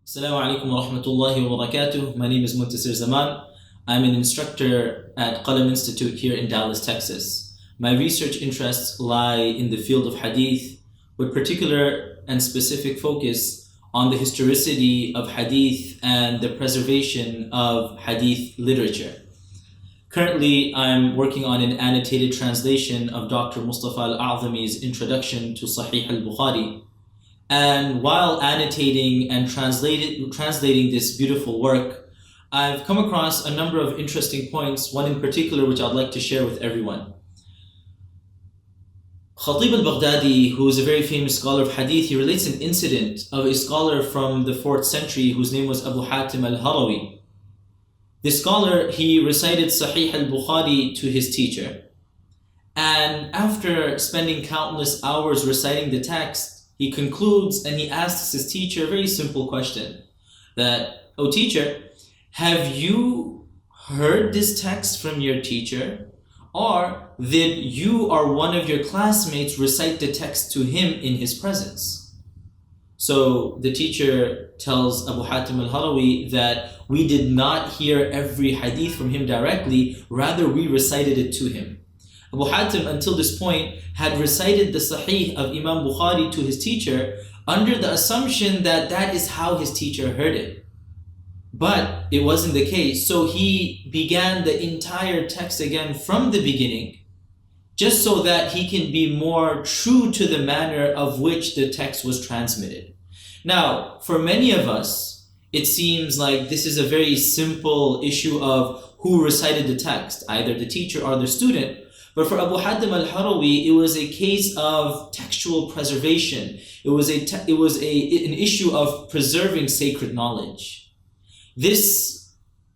Assalamu alaikum wa rahmatullahi wa barakatuh. My name is Muntasir Zaman. I'm an instructor at Qalam Institute here in Dallas, Texas. My research interests lie in the field of hadith, with particular and specific focus on the historicity of hadith and the preservation of hadith literature. Currently, I'm working on an annotated translation of Dr. Mustafa Al-A'zami's introduction to Sahih al-Bukhari. And while annotating and translating this beautiful work, I've come across a number of interesting points, one in particular which I'd like to share with everyone. Khatib al-Baghdadi, who is a very famous scholar of hadith, he relates an incident of a scholar from the 4th century whose name was Abu Hatim al-Harawi. This scholar, he recited Sahih al-Bukhari to his teacher. And after spending countless hours reciting the text, he concludes and he asks his teacher a very simple question that, "Oh teacher, have you heard this text from your teacher? Or did you or one of your classmates recite the text to him in his presence?" So the teacher tells Abu Hatim al-Harawi that we did not hear every hadith from him directly, rather we recited it to him. Abu Hatim, until this point, had recited the Sahih of Imam Bukhari to his teacher under the assumption that that is how his teacher heard it. But it wasn't the case, so he began the entire text again from the beginning, just so that he can be more true to the manner of which the text was transmitted. Now, for many of us, it seems like this is a very simple issue of who recited the text, either the teacher or the student. But for Abu Hatim al-Harawi, it was a case of textual preservation. It was an issue of preserving sacred knowledge. This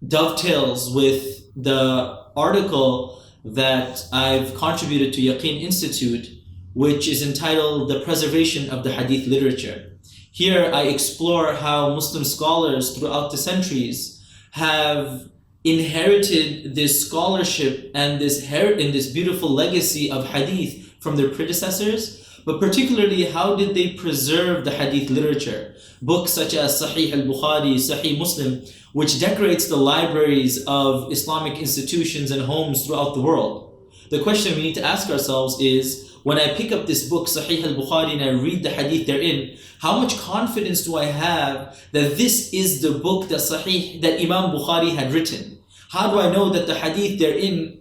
dovetails with the article that I've contributed to Yaqeen Institute, which is entitled The Preservation of the Hadith Literature. Here I explore how Muslim scholars throughout the centuries have inherited this scholarship and this beautiful legacy of hadith from their predecessors, but particularly how did they preserve the hadith literature? Books such as Sahih al-Bukhari, Sahih Muslim, which decorates the libraries of Islamic institutions and homes throughout the world. The question we need to ask ourselves is, when I pick up this book, Sahih al-Bukhari, and I read the hadith therein, how much confidence do I have that this is the book that Imam Bukhari had written? How do I know that the hadith therein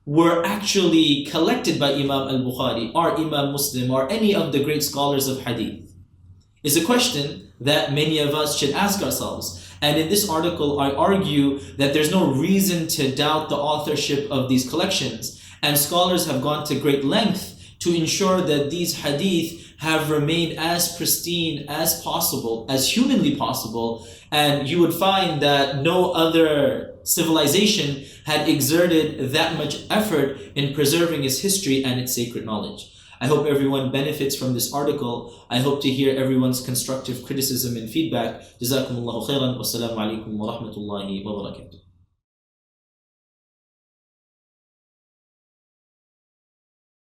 were actually collected by Imam al-Bukhari or Imam Muslim or any of the great scholars of hadith? It's a question that many of us should ask ourselves. And in this article, I argue that there's no reason to doubt the authorship of these collections. And scholars have gone to great length to ensure that these hadith have remained as pristine as possible, as humanly possible. And you would find that no other civilization had exerted that much effort in preserving its history and its sacred knowledge. I hope everyone benefits from this article. I hope to hear everyone's constructive criticism and feedback. Jazakumullahu khairan. Wassalamu alaikum wa rahmatullahi wa barakatuh.